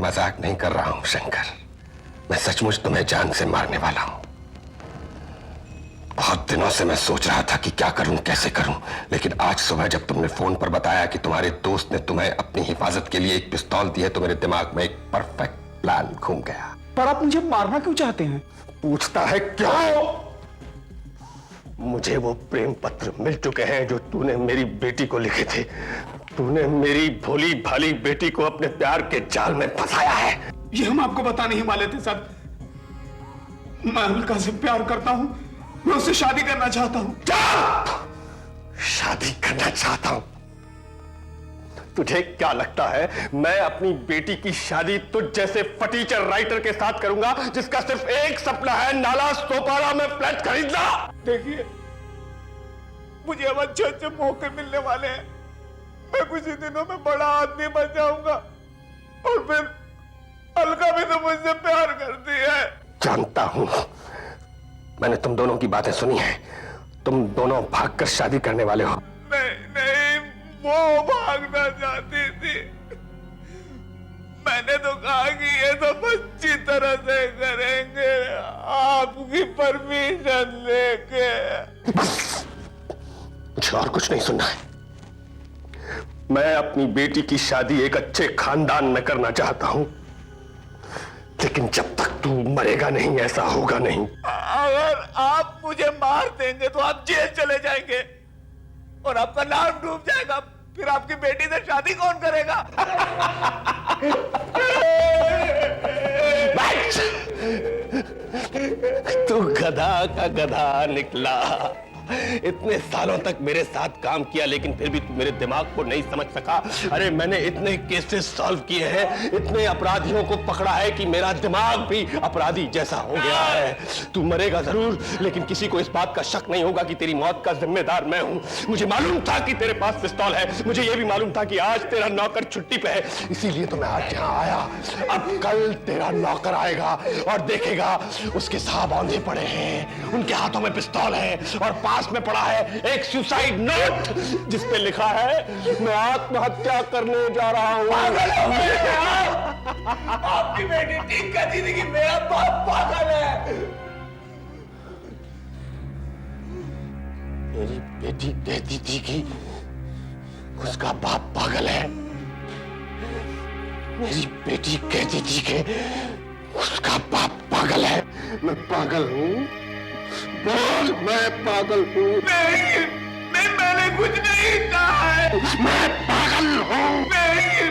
मजाक नहीं कर रहा हूं शंकर, मैं सचमुच तुम्हें जान से मारने वाला हूं। बहुत दिनों से मैं सोच रहा था कि क्या करूं, कैसे करूं, लेकिन आज सुबह जब तुमने फोन पर बताया कि तुम्हारे दोस्त ने तुम्हें अपनी हिफाजत के लिए एक पिस्तौल दी है तो मेरे दिमाग में एक परफेक्ट प्लान घूम गया। पर आप मुझे मारना क्यों चाहते हैं? पूछता है क्यों? मुझे वो प्रेम पत्र मिल चुके हैं जो तूने मेरी बेटी को लिखे थे। तूने मेरी भोली भाली बेटी को अपने प्यार के जाल में फंसाया है। ये हम आपको बताने ही वाले थे सर। मैं अलका से प्यार करता हूं, मैं उससे शादी करना चाहता हूं। शादी करना चाहता हूं? तुझे क्या लगता है मैं अपनी बेटी की शादी तुझ जैसे फटीचर राइटर के साथ करूंगा जिसका सिर्फ एक सपना है नाला सोपारा में फ्लैट खरीदना? देखिए, मुझे अब अच्छे अच्छे मौके मिलने वाले हैं। मैं कुछ ही दिनों में बड़ा आदमी बन जाऊंगा और फिर अलका भी तो मुझसे प्यार करती है। जानता हूं, मैंने तुम दोनों की बातें सुनी हैं। तुम दोनों भागकर शादी करने वाले हो। नहीं नहीं, वो भागना चाहती थी। मैंने तो कहा कि ये तो अच्छी तरह से करेंगे, आपकी परमिशन लेके। मुझे और कुछ नहीं सुनना है। मैं अपनी बेटी की शादी एक अच्छे खानदान में करना चाहता हूं, लेकिन जब तक तू मरेगा नहीं ऐसा होगा नहीं। अगर आप मुझे मार देंगे तो आप जेल चले जाएंगे और आपका नाम डूब जाएगा। फिर आपकी बेटी से शादी कौन करेगा? तू गधा का गधा निकला। इतने सालों तक मेरे साथ काम किया लेकिन फिर भी तू मेरे दिमाग को नहीं समझ सका। अरे मैंने इतने केसेस सॉल्व किए हैं, इतने अपराधियों को पकड़ा है कि मेरा दिमाग भी अपराधी जैसा हो गया है। तू मरेगा जरूर, लेकिन किसी को इस बात का शक नहीं होगा कि तेरी मौत का जिम्मेदार मैं हूं। मुझे मालूम था कि तेरे पास पिस्तौल है, मुझे यह भी मालूम था कि आज तेरा नौकर छुट्टी पे है, इसीलिए तो मैं आज यहां आया। अब कल तेरा नौकर आएगा और देखेगा उसके साहब औंधे पड़े हैं, उनके हाथों में पिस्तौल है और पास में पड़ा है एक सुसाइड नोट जिस पे लिखा है मैं आत्महत्या करने जा रहा हूं। आपकी बेटी ठीक कहती थी कि मेरा बाप पागल है। मेरी बेटी कहती थी कि उसका बाप पागल है। मेरी बेटी कहती थी कि उसका बाप पागल है। मैं पागल हूं? बोल, मैं पागल हूं? नहीं, मैंने कुछ नहीं कहा है। मैं पागल हूं? नहीं।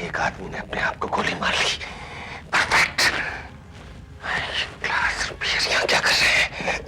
एक आदमी ने अपने आप को गोली मार ली। परफेक्ट। ग्लास बियर यहां क्या कर रहे हैं?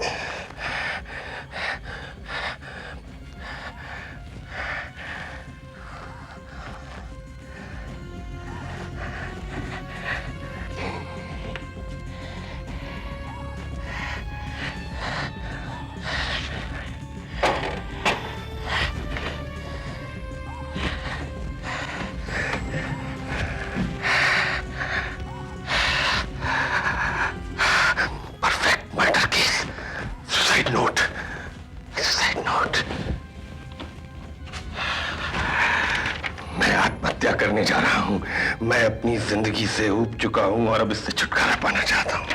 करने जा रहा हूं। मैं अपनी जिंदगी से ऊब चुका हूं और अब इससे छुटकारा पाना चाहता हूं।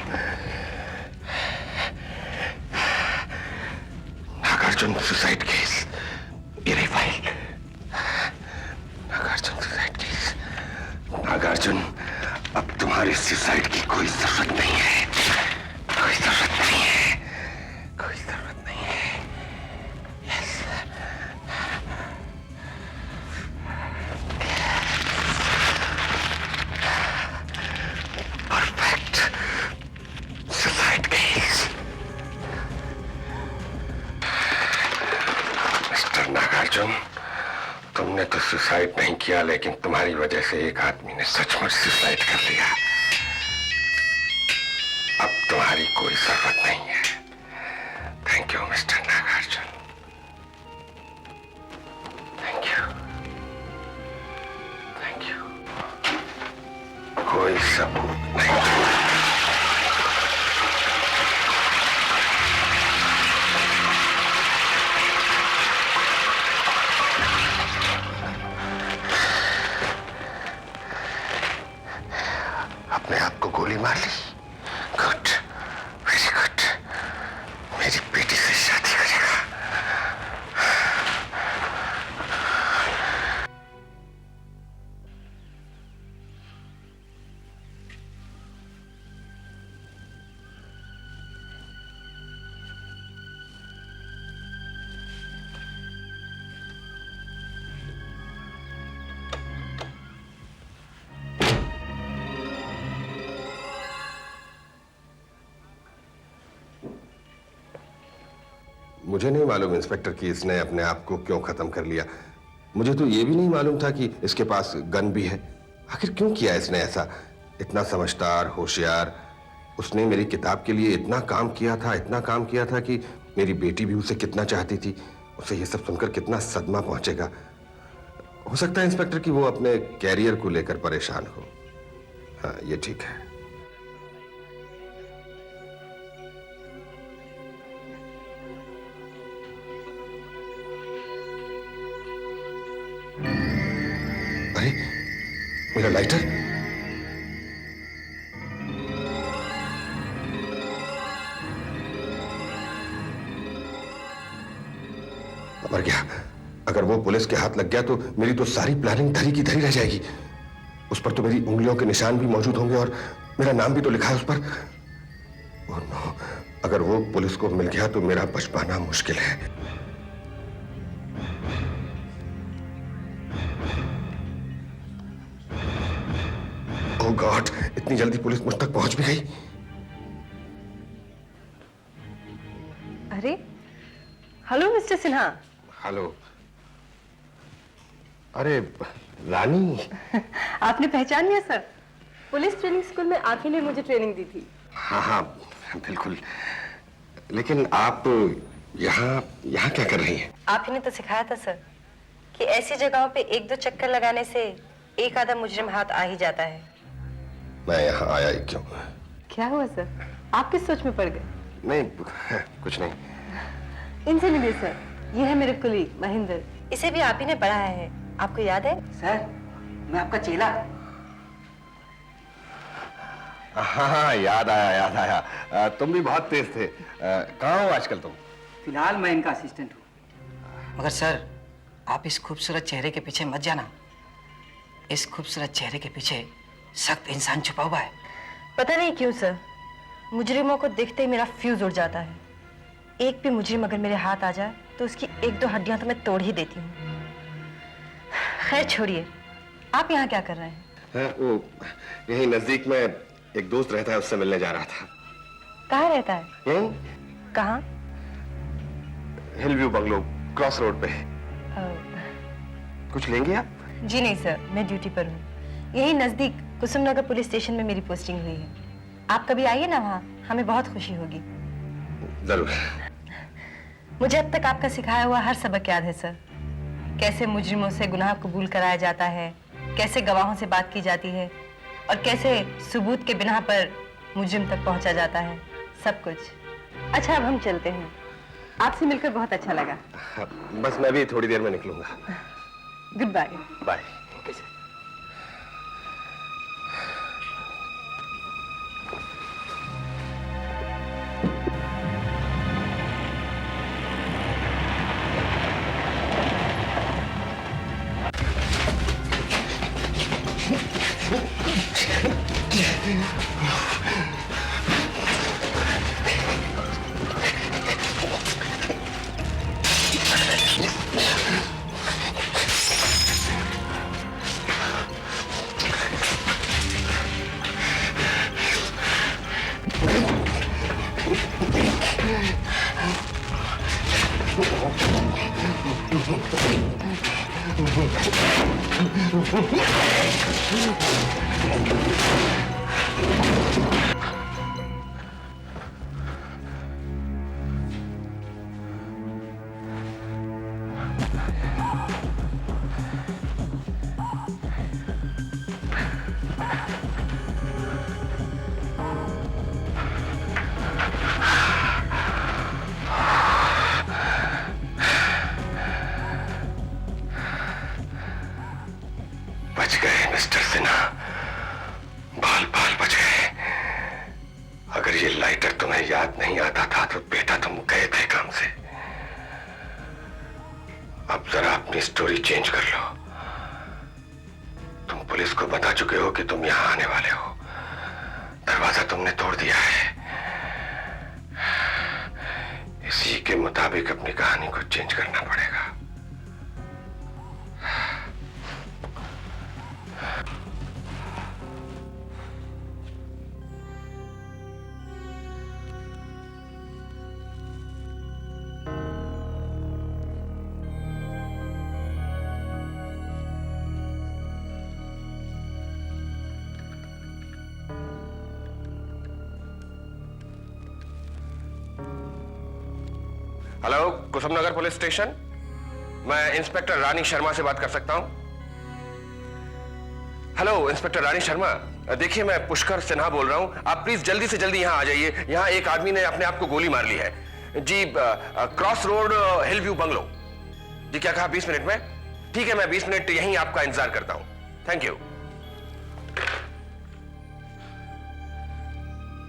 नागार्जुन सुसाइड केस, ये रही file. Nagarjuna suicide case. Nagarjuna, अब तुम्हारी सुसाइड की कोई जरूरत नहीं है। कोई जरूरत नहीं है। कोई जरूरत नहीं है। यस। परफेक्ट। Suicide case. मैंने तो सुसाइड नहीं किया, लेकिन तुम्हारी वजह से एक आदमी ने सचमुच सुसाइड कर लिया। अब तुम्हारी कोई जरूरत नहीं है। Thank you Mr Nagarjuna, thank you, thank you. कोई सबूत नहीं। अपने आप को गोली मार ली। Good, very good. मेरी बेटी से शादी करेगा। मुझे नहीं मालूम इंस्पेक्टर कि इसने अपने आप को क्यों खत्म कर लिया। मुझे तो ये भी नहीं मालूम था कि इसके पास गन भी है। आखिर क्यों किया इसने ऐसा? इतना समझदार, होशियार, उसने मेरी किताब के लिए इतना काम किया था, इतना काम किया था कि मेरी बेटी भी उसे कितना चाहती थी। उसे ये सब सुनकर कितना सदमा पहुंचेगा। हो सकता है इंस्पेक्टर कि वो अपने कैरियर को लेकर परेशान हो। हाँ, ये ठीक है। अरे, मेरा लाइटर। मर गया। अगर वो पुलिस के हाथ लग गया तो मेरी तो सारी प्लानिंग धरी की धरी रह जाएगी। उस पर तो मेरी उंगलियों के निशान भी मौजूद होंगे और मेरा नाम भी तो लिखा है उस पर। ओह नो, अगर वो पुलिस को मिल गया तो मेरा बच पाना मुश्किल है। ओह गॉड, इतनी जल्दी पुलिस मुझ तक पहुंच भी गई। अरे, हेलो मिस्टर सिन्हा। हेलो। अरे रानी। आपने पहचान लिया सर? पुलिस ट्रेनिंग स्कूल में आप ही ने मुझे ट्रेनिंग दी थी। हाँ हाँ बिल्कुल। लेकिन आप यहाँ क्या कर रही हैं? आप ही ने तो सिखाया था सर कि ऐसी जगहों पे एक दो चक्कर लगाने से एक आधा मुजरिम हाथ आ ही जाता है। मैं यहाँ आया ही क्यों? क्या हुआ सर, आप किस सोच में पड़ गए? नहीं, कुछ नहीं। इनसे मिलिए सर, ये है मेरे कुलीग महेंद्र। इसे भी आप ही ने पढ़ाया है, आपको याद है? सर, मैं आपका चेला। हाँ याद आया। तुम भी बहुत तेज थे। कहाँ हो आजकल तुम? फिलहाल मैं इनका असिस्टेंट हूँ। मगर सर, आप इस खूबसूरत चेहरे के पीछे मत जाना। इस खूबसूरत चेहरे के पीछे सख्त इंसान छुपा हुआ है। पता नहीं क्यों सर, मुजरिमों को देखते ही मेरा फ्यूज उड़ जाता है। एक भी मुजरिम अगर मेरे हाथ आ जाए तो उसकी एक दो हड्डियां तो मैं तोड़ ही देती हूँ। खैर छोड़िए, आप यहाँ क्या कर रहे हैं? वो यही नजदीक में एक दोस्त रहता है, उससे मिलने जा रहा था। कहाँ रहता है? यहीं कहाँ? हिलव्यू बंगलो, क्रॉस रोड पे। कुछ लेंगे आप? जी नहीं सर, मैं ड्यूटी पर हूँ। यही नजदीक कुसुमनगर पुलिस स्टेशन में मेरी पोस्टिंग हुई है। आप कभी आइए ना वहाँ, हमें बहुत खुशी होगी। जरूर। मुझे अब तक आपका सिखाया हुआ हर सबक याद है सर। कैसे मुजरिमों से गुनाह कबूल कराया जाता है, कैसे गवाहों से बात की जाती है और कैसे सबूत के बिना पर मुजरिम तक पहुंचा जाता है, सब कुछ। अच्छा, अब हम चलते हैं। आपसे मिलकर बहुत अच्छा लगा। बस मैं भी थोड़ी देर में निकलूंगा। Good bye. बाय। बच गए मिस्टर सिन्हा, बाल बाल बच गए। अगर ये लाइटर तुम्हें याद नहीं आता था तो बेटा तुम गए थे काम से। अब जरा अपनी स्टोरी चेंज कर लो। तुम पुलिस को बता चुके हो कि तुम यहां आने वाले हो। दरवाजा तुमने तोड़ दिया है। इसी के मुताबिक अपनी कहानी को चेंज करना पड़ेगा। Hello, Kusumnagar police station. मैं इंस्पेक्टर रानी शर्मा से बात कर सकता हूं? हेलो इंस्पेक्टर रानी शर्मा, देखिए मैं पुष्कर सिन्हा बोल रहा हूं। आप प्लीज जल्दी से जल्दी यहां आ जाइए। यहां एक आदमी ने अपने आप को गोली मार ली है जी। Cross road hill view bungalow जी। क्या कहा? 20 मिनट में? ठीक है, मैं 20 मिनट यहीं आपका इंतजार करता हूं। Thank you.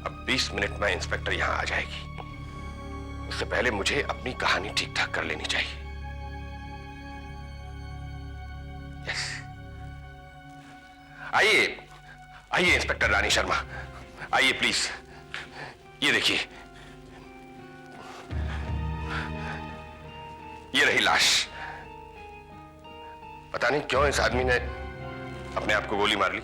अब 20 मिनट में इंस्पेक्टर यहां आ जाएगी। उससे पहले मुझे अपनी कहानी ठीक ठाक कर लेनी चाहिए। यस, आइए आइए इंस्पेक्टर रानी शर्मा, आइए प्लीज। ये देखिए, ये रही लाश। पता नहीं क्यों इस आदमी ने अपने आप को गोली मार ली।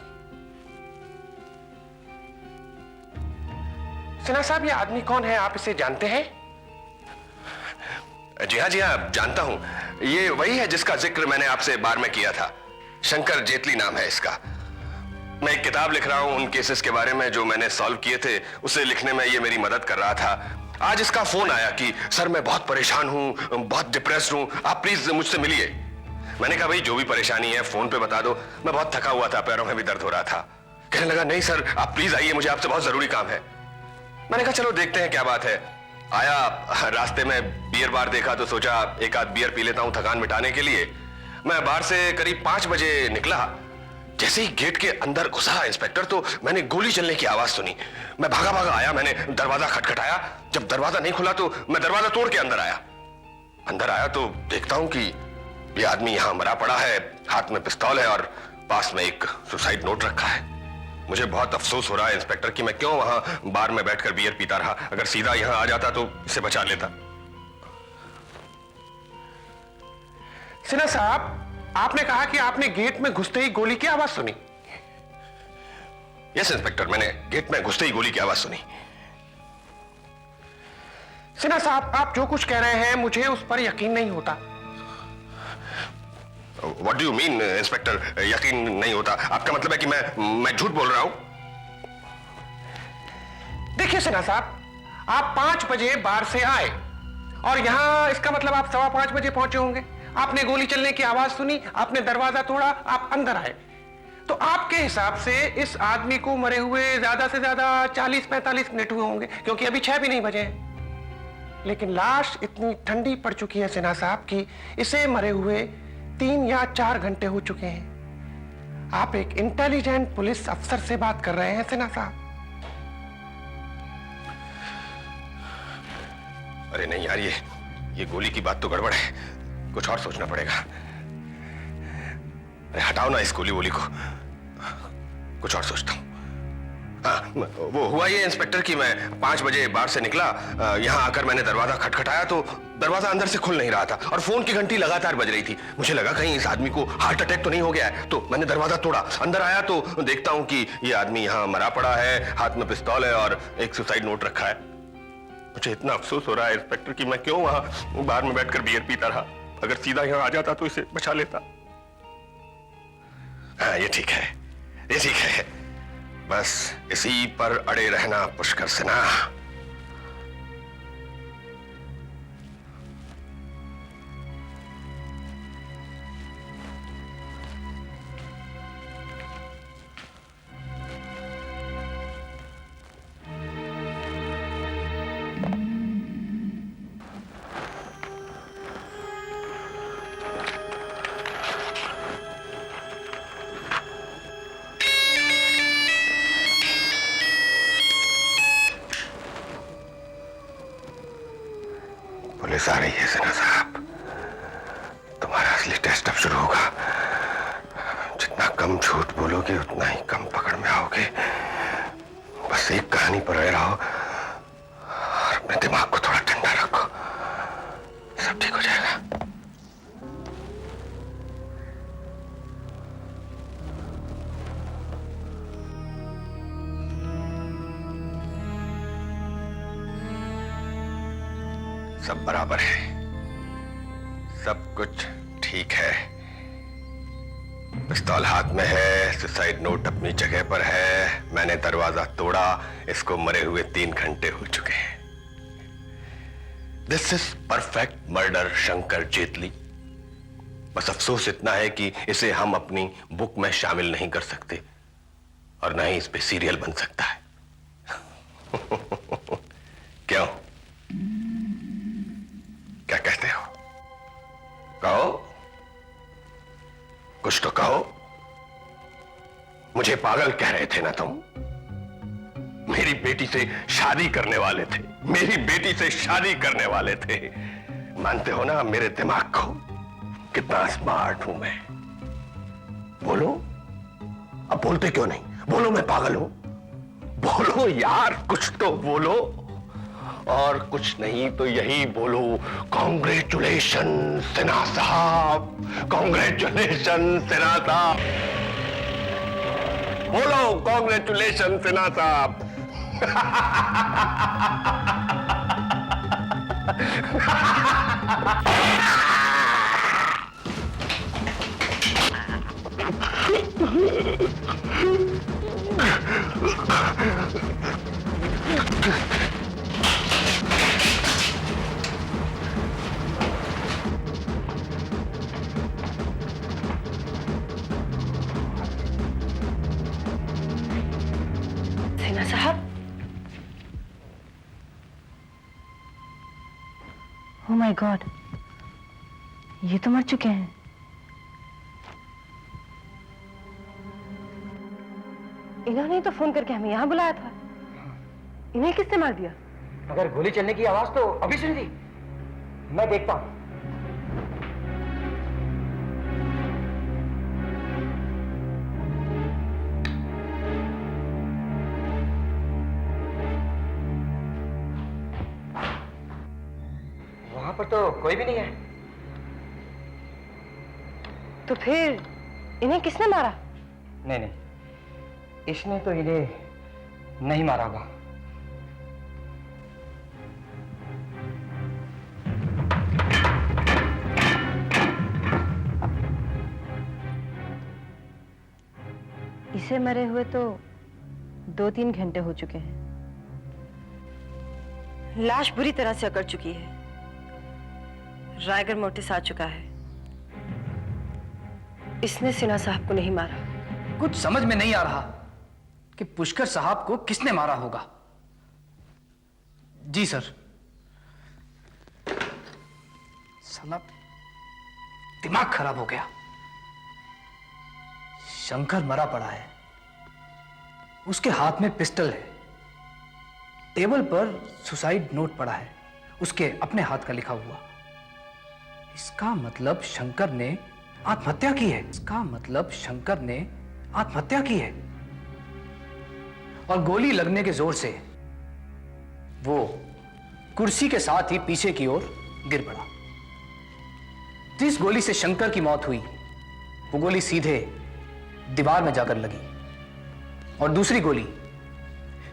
सिन्हा साहब, ये आदमी कौन है? आप इसे जानते हैं? जी हाँ, जानता हूं। ये वही है जिसका जिक्र मैंने आपसे बार में किया था। शंकर जेटली नाम है इसका। मैं एक किताब लिख रहा हूं उन केसेस के बारे में जो मैंने सॉल्व किए थे। उसे लिखने में ये मेरी मदद कर रहा था। आज इसका फोन आया कि सर मैं बहुत परेशान हूं, बहुत डिप्रेस्ड हूं, आप प्लीज मुझसे मिलिए। मैंने कहा भाई जो भी परेशानी है फोन पे बता दो। मैं बहुत थका हुआ था, पैरों में भी दर्द हो रहा था। कहने लगा नहीं सर आप प्लीज आइए, मुझे आपसे बहुत जरूरी काम है। मैंने कहा चलो देखते हैं क्या बात है। आया, रास्ते में बियर बार देखा तो सोचा एक आध बियर पी लेता हूं थकान मिटाने के लिए। मैं बार से करीब 5 बजे निकला। जैसे ही गेट के अंदर घुसा इंस्पेक्टर तो मैंने गोली चलने की आवाज सुनी। मैं भागा भागा आया, मैंने दरवाजा खटखटाया। जब दरवाजा नहीं खुला तो मैं दरवाजा तोड़ के अंदर आया। अंदर आया तो देखता हूं कि ये आदमी यहां मरा पड़ा है, हाथ में पिस्तौल है और पास में एक सुसाइड नोट रखा है। मुझे बहुत अफसोस हो रहा है इंस्पेक्टर कि मैं क्यों वहां बार में बैठकर बियर पीता रहा। अगर सीधा यहां आ जाता तो इसे बचा लेता। सिन्हा साहब, आपने कहा कि आपने गेट में घुसते ही गोली की आवाज सुनी। यस इंस्पेक्टर, मैंने गेट में घुसते ही गोली की आवाज सुनी। सिन्हा साहब, आप जो कुछ कह रहे हैं मुझे उस पर यकीन नहीं होता। What do you mean, inspector? यकीन नहीं होता? आपका मतलब है कि मैं झूठ बोल रहा हूं? देखिए सिन्हा साहब, आप 5 बजे बार से आए और यहां इसका मतलब आप 5:15 बजे पहुंचे होंगे। आपने गोली चलने की आवाज सुनी, आपने दरवाजा तोड़ा, आप अंदर आए। तो आपके हिसाब से इस आदमी को मरे हुए ज्यादा से ज्यादा 40-45 मिनट हुए होंगे, क्योंकि अभी 6 भी नहीं बजे हैं। लेकिन लाश इतनी ठंडी पड़ चुकी है सिन्हा साहब कि इसे मरे हुए 3 या 4 घंटे हो चुके हैं। आप एक इंटेलिजेंट पुलिस अफसर से बात कर रहे हैं सिन्हा साहब। अरे नहीं यार, ये गोली की बात तो गड़बड़ है। कुछ और सोचना पड़ेगा। अरे हटाओ ना इस गोली को, कुछ और सोचता हूं। हाँ, वो हुआ ये इंस्पेक्टर कि मैं 5 बजे बार से निकला। यहां आकर मैंने दरवाजा खटखटाया तो दरवाजा अंदर से खुल नहीं रहा था और फोन की घंटी लगातार बज रही थी। मुझे लगा कहीं इस आदमी को हार्ट अटैक तो नहीं हो गया है, तो मैंने दरवाजा तोड़ा। अंदर आया तो देखता हूं कि ये आदमी यहां मरा पड़ा है, हाथ में पिस्तौल है और एक सुसाइड नोट रखा है। मुझे इतना अफसोस हो रहा है इंस्पेक्टर कि मैं क्यों वहां बार में बैठकर बियर पीता रहा। अगर सीधा यहां आ जाता तो इसे बचा लेता। हाँ, ये ठीक है, ये ठीक है। बस इसी पर अड़े रहना पुष्कर सिन्हा। पुलिस आ रही है सिन्हा साहब। तुम्हारा असली टेस्ट अब शुरू होगा। जितना कम झूठ बोलोगे उतना ही कम पकड़ में आओगे। बस एक कहानी पर अड़े रहो और अपने दिमाग को थोड़ा ठंडा रखो, सब ठीक हो जाएगा। सब बराबर है, सब कुछ ठीक है। पिस्तौल हाथ में है, सुसाइड नोट अपनी जगह पर है। मैंने दरवाजा तोड़ा, इसको मरे हुए 3 घंटे हो चुके हैं। This is perfect murder Shankar Jaitley. बस अफसोस इतना है कि इसे हम अपनी बुक में शामिल नहीं कर सकते और न ही इस पे सीरियल बन सकता है। क्यों, क्या कहते हो? कहो, कुछ तो कहो। मुझे पागल कह रहे थे ना तुम? मेरी बेटी से शादी करने वाले थे, मेरी बेटी से शादी करने वाले थे। मानते हो ना मेरे दिमाग को, कितना स्मार्ट हूं मैं। बोलो, अब बोलते क्यों नहीं? बोलो मैं पागल हूं। बोलो यार, कुछ तो बोलो। और कुछ नहीं तो यही बोलो, कॉन्ग्रेचुलेशन सिन्हा साहब, कॉन्ग्रेचुलेशन सिन्हा साहब। बोलो कॉन्ग्रेचुलेशन सिन्हा साहब। सिन्हा साहब, ओह माय गॉड, ये तो मर चुके हैं। इन्होंने तो फोन करके हमें यहाँ बुलाया था। इन्हें किसने मार दिया? अगर गोली चलने की आवाज तो अभी सुन ली। मैं देखता हूं। वहां पर तो कोई भी नहीं है। तो फिर इन्हें किसने मारा? नहीं नहीं, इसने तो इन्हें नहीं मारा होगा। इसे मरे हुए तो 2-3 घंटे हो चुके हैं। लाश बुरी तरह से अकड़ चुकी है। रायगर मोटिस आ चुका है। इसने सिन्हा साहब को नहीं मारा। कुछ समझ में नहीं आ रहा कि पुष्कर साहब को किसने मारा होगा। जी सर। साला दिमाग खराब हो गया। शंकर मरा पड़ा है, उसके हाथ में पिस्टल है, टेबल पर सुसाइड नोट पड़ा है, उसके अपने हाथ का लिखा हुआ। इसका मतलब शंकर ने आत्महत्या की है। इसका मतलब शंकर ने आत्महत्या की है। और गोली लगने के जोर से वो कुर्सी के साथ ही पीछे की ओर गिर पड़ा। जिस गोली से शंकर की मौत हुई वो गोली सीधे दीवार में जाकर लगी, और दूसरी गोली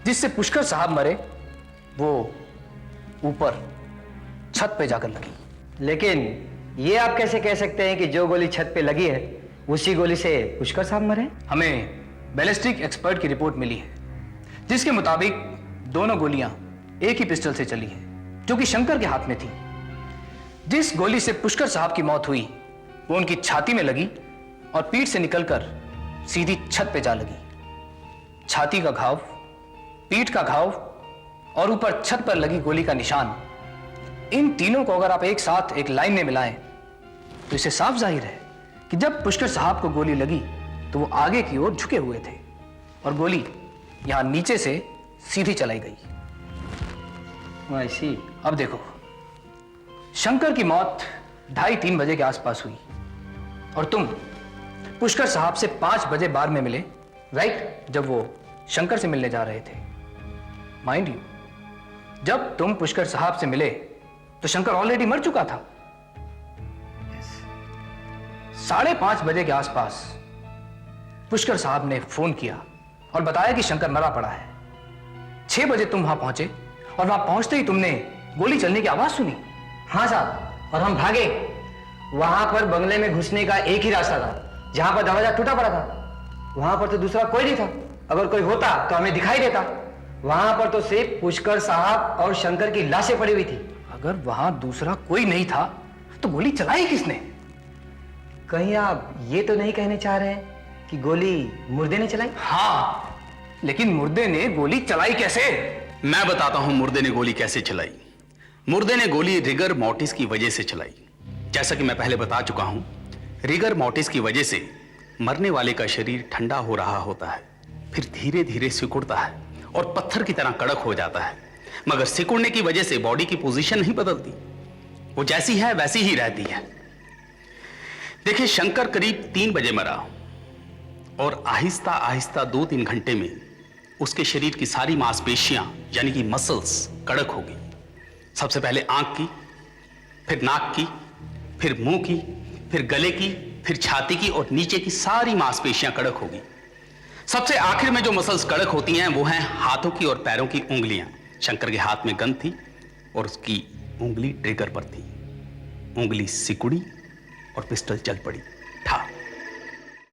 जिससे पुष्कर साहब मरे वो ऊपर छत पे जाकर लगी। लेकिन ये आप कैसे कह सकते हैं कि जो गोली छत पे लगी है उसी गोली से पुष्कर साहब मरे? हमें बैलिस्टिक एक्सपर्ट की रिपोर्ट मिली है जिसके मुताबिक दोनों गोलियां एक ही पिस्टल से चली हैं जो कि शंकर के हाथ में थी। जिस गोली से पुष्कर साहब की मौत हुई वो उनकी छाती में लगी और पीठ से निकलकर सीधी छत पे जा लगी। छाती का घाव, पीठ का घाव और ऊपर छत पर लगी गोली का निशान, इन तीनों को अगर आप एक साथ एक लाइन में मिलाएं तो इससे साफ जाहिर है कि जब पुष्कर साहब को गोली लगी तो वो आगे की ओर झुके हुए थे और गोली यहां नीचे से सीधी चलाई गई। ऐसी अब देखो, शंकर की मौत 2:30-3 बजे के आसपास हुई और तुम पुष्कर साहब से 5 बजे बार में मिले, राइट? जब वो शंकर से मिलने जा रहे थे। माइंड यू, जब तुम पुष्कर साहब से मिले तो शंकर ऑलरेडी मर चुका था। 5:30 बजे के आसपास पुष्कर साहब ने फोन किया और बताया कि शंकर मरा पड़ा है। 6 बजे तुम वहां पहुंचे और वहां पहुंचते ही तुमने गोली चलने की आवाज सुनी। हाँ साहब, और हम भागे। वहां पर बंगले में घुसने का एक ही रास्ता था, जहां पर दरवाजा टूटा पड़ा था। वहां पर तो दूसरा कोई नहीं था। अगर कोई होता तो हमें दिखाई देता। वहां पर तो सिर्फ पुष्कर साहब और शंकर की लाशें पड़ी हुई थी। अगर वहां दूसरा कोई नहीं था तो गोली चलाई किसने? कहीं आप ये तो नहीं कहने चाह रहे हैं कि गोली मुर्दे ने चलाई? हाँ, लेकिन मुर्दे ने गोली चलाई कैसे? मैं बताता हूं मुर्दे ने गोली कैसे चलाई। मुर्दे ने गोली रिगर मोर्टिस की वजह से चलाई। जैसा कि मैं पहले बता चुका हूं, रिगर मोर्टिस की वजह से मरने वाले का शरीर ठंडा हो रहा होता है, फिर धीरे धीरे सिकुड़ता है और पत्थर की तरह कड़क हो जाता है। मगर सिकुड़ने की वजह से बॉडी की पोजीशन नहीं बदलती, वो जैसी है वैसी ही रहती है। देखिए, शंकर करीब 3 बजे मरा और आहिस्ता आहिस्ता 2-3 घंटे में उसके शरीर की सारी मांसपेशियां यानी कि मसल्स कड़क हो गई। सबसे पहले आंख की, फिर नाक की, फिर मुंह की, फिर गले की, फिर छाती की और नीचे की सारी मांसपेशियां कड़क हो गई। सबसे आखिर में जो मसल्स कड़क होती हैं वो हैं हाथों की और पैरों की उंगलियां। शंकर के हाथ में गन थी और उसकी उंगली ट्रिगर पर थी। उंगली सिकुड़ी और पिस्टल चल पड़ी।